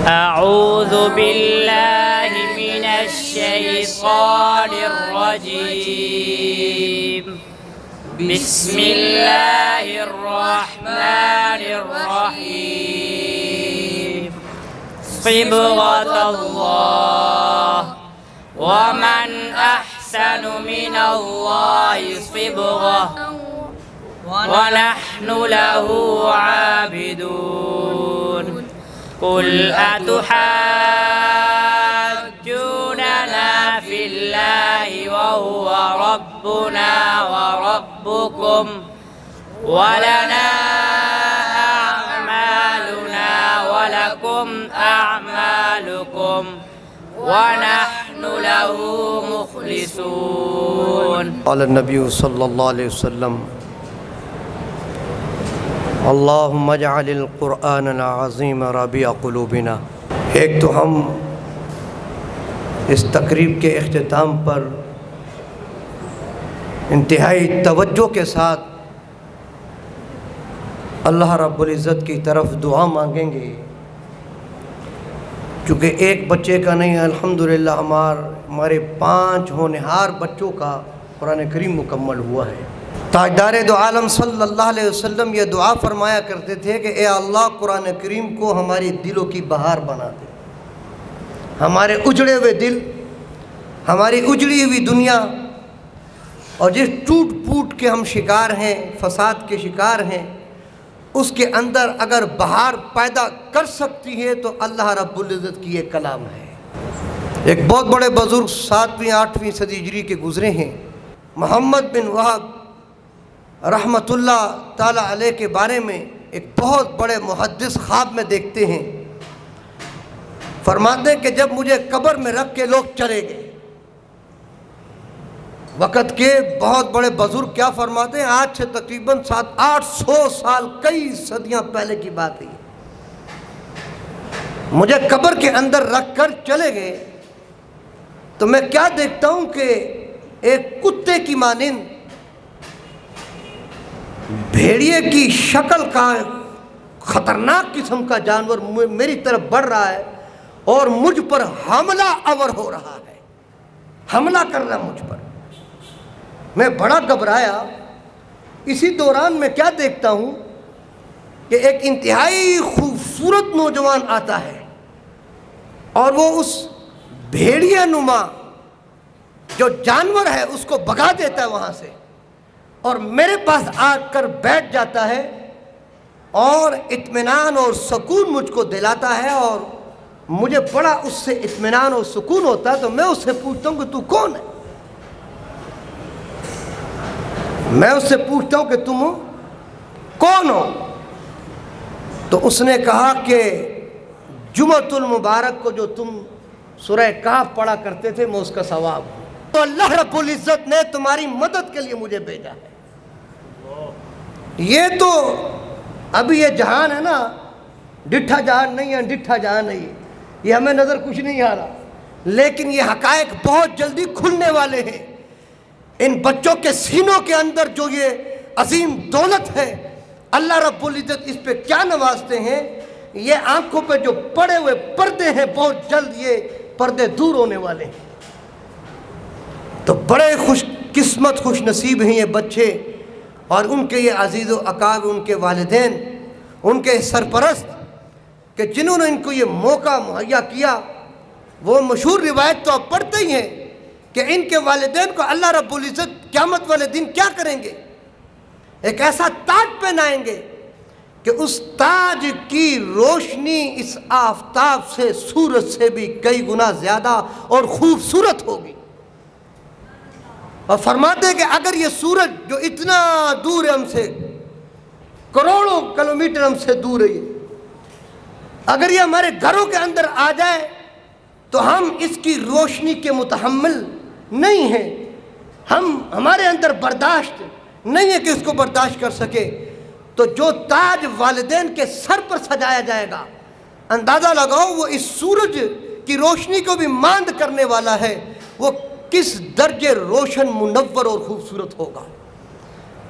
أعوذ بالله من الشيطان الرجيم بسم الله الرحمن الرحيم صبغة الله ومن أحسن من الله صبغة ونحن له عابدون قل أتحاجوننا في الله وهو ربنا وربكم ولنا أعمالنا ولكم أعمالكم ونحن له مخلصون. قال النبي صلی اللہ علیہ وسلم اللہم اجعل القرآن العظیم ربیع قلوبنا. ایک تو ہم اس تقریب کے اختتام پر انتہائی توجہ کے ساتھ اللہ رب العزت کی طرف دعا مانگیں گے، چونکہ ایک بچے کا نہیں، الحمدللہ ہمارے 5 ہونہار بچوں کا قرآن کریم مکمل ہوا ہے. تاجدار دو عالم صلی اللہ علیہ وسلم یہ دعا فرمایا کرتے تھے کہ اے اللہ قرآن کریم کو ہماری دلوں کی بہار بنا دے. ہمارے اجڑے ہوئے دل، ہماری اجڑی ہوئی دنیا اور جس ٹوٹ پوٹ کے ہم شکار ہیں، فساد کے شکار ہیں، اس کے اندر اگر بہار پیدا کر سکتی ہے تو اللہ رب العزت کی یہ کلام ہے. ایک بہت بڑے بزرگ 7ویں 8ویں صدی ہجری کے گزرے ہیں، محمد بن وہب رحمت اللہ تعالیٰ علیہ کے بارے میں ایک بہت بڑے محدث خواب میں دیکھتے ہیں. فرماتے ہیں کہ جب مجھے قبر میں رکھ کے لوگ چلے گئے، وقت کے بہت بڑے بزرگ کیا فرماتے ہیں، آج سے تقریباً 700-800 سال، کئی صدیاں پہلے کی بات ہے، مجھے قبر کے اندر رکھ کر چلے گئے تو میں کیا دیکھتا ہوں کہ ایک کتے کی مانند بھیڑیے کی شکل کا خطرناک قسم کا جانور میری طرف بڑھ رہا ہے اور مجھ پر حملہ آور ہو رہا ہے، حملہ کر رہا مجھ پر. میں بڑا گھبرایا. اسی دوران میں کیا دیکھتا ہوں کہ ایک انتہائی خوبصورت نوجوان آتا ہے اور وہ اس بھیڑیے نما جو جانور ہے اس کو بھگا دیتا ہے وہاں سے اور میرے پاس آ کر بیٹھ جاتا ہے اور اطمینان اور سکون مجھ کو دلاتا ہے اور مجھے بڑا اس سے اطمینان اور سکون ہوتا ہے. تو میں اس سے پوچھتا ہوں کہ تو کون ہے؟ میں اس سے پوچھتا ہوں کہ تم کون ہو؟ تو اس نے کہا کہ جمعۃ المبارک کو جو تم سورہ کہف پڑھا کرتے تھے میں اس کا ثواب ہوں. تو اللہ رب العزت نے تمہاری مدد کے لیے مجھے بھیجا ہے. یہ تو ابھی یہ جہان ہے نا، ڈٹھا جہان نہیں ہے، ڈٹھا جہان نہیں ہے، یہ ہمیں نظر کچھ نہیں آ رہا، لیکن یہ حقائق بہت جلدی کھلنے والے ہیں. ان بچوں کے سینوں کے اندر جو یہ عظیم دولت ہے، اللہ رب العزت اس پہ کیا نوازتے ہیں. یہ آنکھوں پہ جو پڑے ہوئے پردے ہیں بہت جلد یہ پردے دور ہونے والے ہیں. تو بڑے خوش قسمت خوش نصیب ہیں یہ بچے اور ان کے یہ عزیز و اقارب، ان کے والدین، ان کے سرپرست کہ جنہوں نے ان کو یہ موقع مہیا کیا. وہ مشہور روایت تو آپ پڑھتے ہی ہیں کہ ان کے والدین کو اللہ رب العزت قیامت والے دن کیا کریں گے، ایک ایسا تاج پہنائیں گے کہ اس تاج کی روشنی اس آفتاب سے، سورج سے بھی کئی گنا زیادہ اور خوبصورت ہوگی. اور فرماتے ہیں کہ اگر یہ سورج جو اتنا دور ہے ہم سے، کروڑوں کلومیٹر ہم سے دور ہے، اگر یہ ہمارے گھروں کے اندر آ جائے تو ہم اس کی روشنی کے متحمل نہیں ہیں، ہمارے اندر برداشت نہیں ہے کہ اس کو برداشت کر سکے. تو جو تاج والدین کے سر پر سجایا جائے گا، اندازہ لگاؤ وہ اس سورج کی روشنی کو بھی ماند کرنے والا ہے، وہ کس درجے روشن، منور اور خوبصورت ہوگا.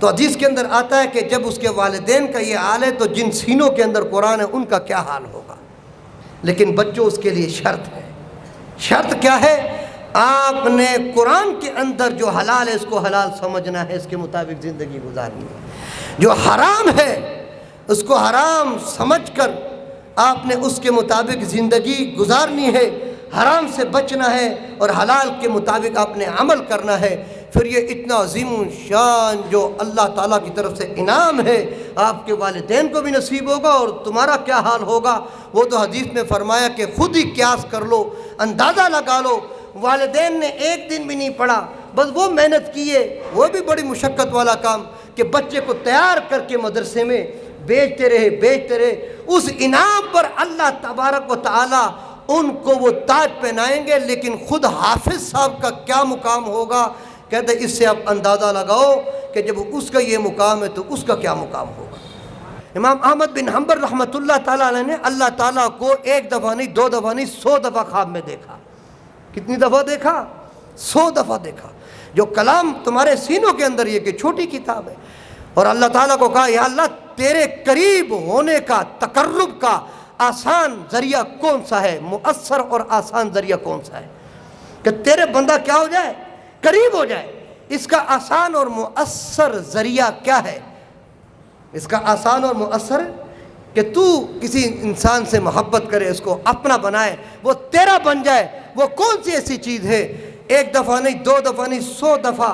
تو حدیث کے اندر آتا ہے کہ جب اس کے والدین کا یہ حال ہے تو جن سینوں کے اندر قرآن ہے ان کا کیا حال ہوگا. لیکن بچوں اس کے لیے شرط ہے. شرط کیا ہے؟ آپ نے قرآن کے اندر جو حلال ہے اس کو حلال سمجھنا ہے، اس کے مطابق زندگی گزارنی ہے. جو حرام ہے اس کو حرام سمجھ کر آپ نے اس کے مطابق زندگی گزارنی ہے. حرام سے بچنا ہے اور حلال کے مطابق آپ نے عمل کرنا ہے. پھر یہ اتنا عظیم شان جو اللہ تعالیٰ کی طرف سے انعام ہے، آپ کے والدین کو بھی نصیب ہوگا. اور تمہارا کیا حال ہوگا وہ تو حدیث میں فرمایا کہ خود ہی قیاس کر لو، اندازہ لگا لو. والدین نے ایک دن بھی نہیں پڑھا، بس وہ محنت کیے، وہ بھی بڑی مشقت والا کام کہ بچے کو تیار کر کے مدرسے میں بیچتے رہے. اس انعام پر اللہ تبارک و تعالی ان کو وہ تاج پہنائیں گے. لیکن خود حافظ صاحب کا کیا مقام ہوگا؟ کہتے ہیں اس سے آپ اندازہ لگاؤ کہ جب اس کا یہ مقام ہے تو اس کا کیا مقام ہوگا. امام احمد بن حنبل رحمۃ اللہ تعالیٰ علیہ نے اللہ تعالیٰ کو 1 دفعہ نہیں، 2 دفعہ نہیں، 100 دفعہ خواب میں دیکھا. کتنی دفعہ دیکھا؟ 100 دفعہ دیکھا. جو کلام تمہارے سینوں کے اندر یہ کہ چھوٹی کتاب ہے. اور اللہ تعالیٰ کو کہا یا اللہ تیرے قریب ہونے کا، تقرب کا آسان ذریعہ کون سا ہے؟ مؤثر اور آسان ذریعہ کون سا ہے کہ تیرے بندہ کیا ہو جائے؟ قریب ہو جائے. اس کا آسان اور مؤثر ذریعہ کیا ہے؟ اس کا آسان اور مؤثر کہ تو کسی انسان سے محبت کرے، اس کو اپنا بنائے، وہ تیرا بن جائے. وہ کون سی ایسی چیز ہے؟ 1 دفعہ نہیں، 2 دفعہ نہیں، 100 دفعہ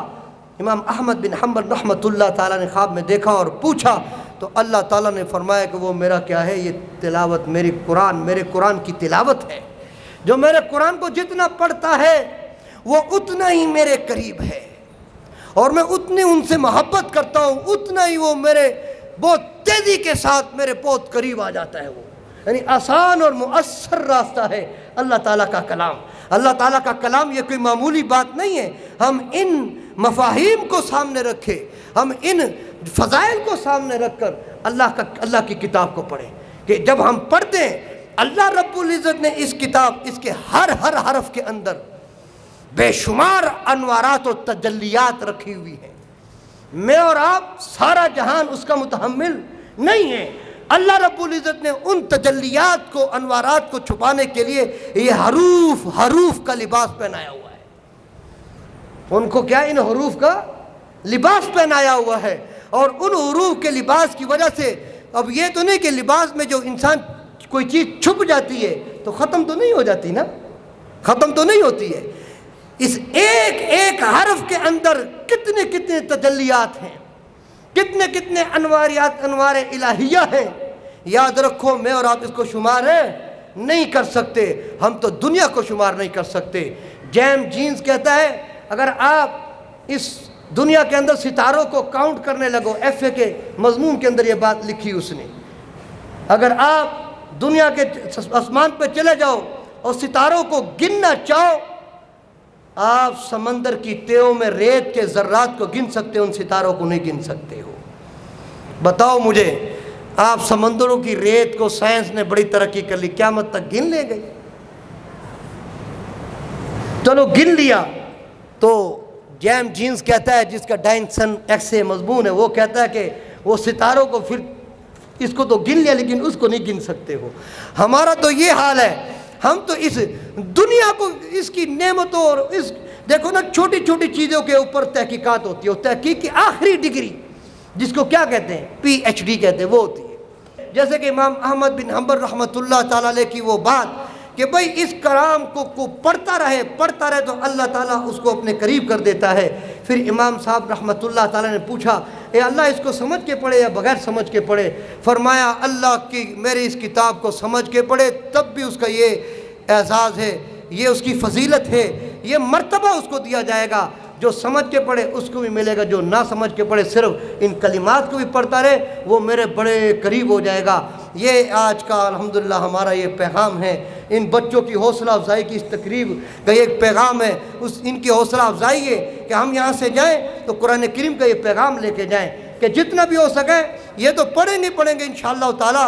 امام احمد بن حنبل رحمۃ اللہ تعالیٰ نے خواب میں دیکھا اور پوچھا تو اللہ تعالیٰ نے فرمایا کہ وہ میرا کیا ہے؟ یہ تلاوت، میرے قرآن کی تلاوت ہے. جو میرے قرآن کو جتنا پڑھتا ہے وہ اتنا ہی میرے قریب ہے، اور میں اتنی ان سے محبت کرتا ہوں، اتنا ہی وہ میرے بہت تیزی کے ساتھ میرے بہت قریب آ جاتا ہے. وہ یعنی آسان اور مؤثر راستہ ہے اللہ تعالیٰ کا کلام. اللہ تعالیٰ کا کلام یہ کوئی معمولی بات نہیں ہے. ہم ان مفاہیم کو سامنے رکھے، ہم ان فضائل کو سامنے رکھ کر اللہ کی کتاب کو پڑھیں کہ جب ہم پڑھتے ہیں اللہ رب العزت نے اس کتاب، اس کے ہر حرف کے اندر بے شمار انوارات و تجلیات رکھی ہوئی ہیں. میں اور آپ سارا جہان اس کا متحمل نہیں ہے. اللہ رب العزت نے ان تجلیات کو، انوارات کو چھپانے کے لیے یہ حروف کا لباس پہنایا ہوا ہے. ان کو کیا؟ ان حروف کا لباس پہنایا ہوا ہے. اور ان حروف کے لباس کی وجہ سے اب یہ تو نہیں کہ لباس میں جو انسان کوئی چیز چھپ جاتی ہے تو ختم تو نہیں ہو جاتی نا، ختم تو نہیں ہوتی ہے. اس ایک حرف کے اندر کتنے تجلیات ہیں، کتنے انوار الہیہ ہیں. یاد رکھو میں اور آپ اس کو شمار نہیں کر سکتے. ہم تو دنیا کو شمار نہیں کر سکتے. جیمز جینز کہتا ہے اگر آپ اس دنیا کے اندر ستاروں کو کاؤنٹ کرنے لگو، FA کے مضمون کے اندر یہ بات لکھی اس نے، اگر آپ دنیا کے آسمان پہ چلے جاؤ اور ستاروں کو گننا چاہو، آپ سمندر کی تہوں میں ریت کے ذرات کو گن سکتے ہو، ان ستاروں کو نہیں گن سکتے ہو. بتاؤ مجھے، آپ سمندروں کی ریت کو سائنس نے بڑی ترقی کر لی، قیامت تک گن لے گئی؟ چلو گن لیا تو جیمز جینز کہتا ہے، جس کا ڈائنسن ایکس مضمون ہے، وہ کہتا ہے کہ وہ ستاروں کو پھر اس کو تو گن لیا لیکن اس کو نہیں گن سکتے ہو. ہمارا تو یہ حال ہے، ہم تو اس دنیا کو، اس کی نعمتوں اور اس دیکھو نا چھوٹی چیزوں کے اوپر تحقیقات ہوتی ہے. تحقیق کی آخری ڈگری جس کو کیا کہتے ہیں؟ PhD کہتے ہیں، وہ ہوتی ہے. جیسے کہ امام احمد بن حنبل رحمۃ اللہ تعالیٰ علیہ کی وہ بات کہ بھائی اس کلام کو پڑھتا رہے تو اللہ تعالیٰ اس کو اپنے قریب کر دیتا ہے. پھر امام صاحب رحمۃ اللہ تعالیٰ نے پوچھا اے اللہ اس کو سمجھ کے پڑھے یا بغیر سمجھ کے پڑھے؟ فرمایا اللہ کی میری اس کتاب کو سمجھ کے پڑھے تب بھی اس کا یہ اعزاز ہے، یہ اس کی فضیلت ہے، یہ مرتبہ اس کو دیا جائے گا. جو سمجھ کے پڑھے اس کو بھی ملے گا، جو نہ سمجھ کے پڑھے صرف ان کلمات کو بھی پڑھتا رہے وہ میرے بڑے قریب ہو جائے گا. یہ آج کا الحمدللہ ہمارا یہ پیغام ہے. ان بچوں کی حوصلہ افزائی کی اس تقریب کا ایک پیغام ہے. ان کی حوصلہ افزائی ہے کہ ہم یہاں سے جائیں تو قرآن کریم کا یہ پیغام لے کے جائیں کہ جتنا بھی ہو سکے یہ تو پڑھیں گے انشاءاللہ تعالی،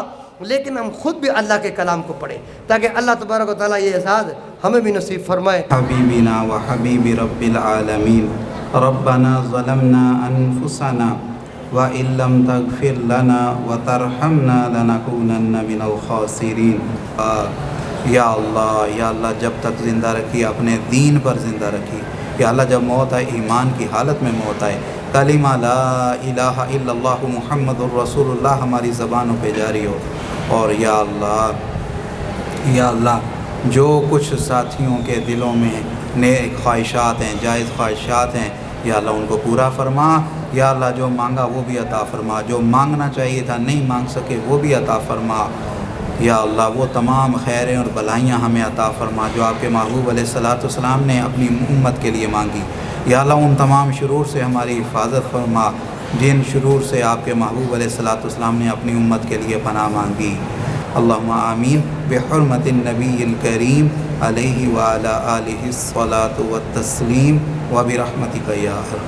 لیکن ہم خود بھی اللہ کے کلام کو پڑھیں تاکہ اللہ تبارک و تعالیٰ یہ اعزاز ہمیں بھی نصیب فرمائے. حبیبنا و حبیب رب العالمین ربنا ظلمنا انفسنا وَإِن لَّمْ تَغْفِرْ لَنَا وَتَرْحَمْنَا لَنَكُونَنَّ مِنَ الْخَاسِرِينَ. یا اللہ جب تک زندہ رکھی اپنے دین پر زندہ رکھی. یا اللہ جب موت آئے ایمان کی حالت میں موت آئے، کلمہ لا الہ الا اللہ محمد الرسول اللہ ہماری زبانوں پہ جاری ہو. اور یا اللہ جو کچھ ساتھیوں کے دلوں میں نیک خواہشات ہیں، جائز خواہشات ہیں، یا اللہ ان کو پورا فرما. یا اللہ جو مانگا وہ بھی عطا فرما، جو مانگنا چاہیے تھا نہیں مانگ سکے وہ بھی عطا فرما. یا اللہ وہ تمام خیریں اور بھلائیاں ہمیں عطا فرما جو آپ کے محبوب علیہ الصلوۃ والسلام نے اپنی امت کے لیے مانگی. یا اللہ ان تمام شرور سے ہماری حفاظت فرما جن شرور سے آپ کے محبوب علیہ الصلوۃ والسلام نے اپنی امت کے لیے پناہ مانگی. اللہم آمین بحرمت النبی الکریم علیہ وعلی آلہ الصلاۃ والتسلیم وبرحمتک یا ارحم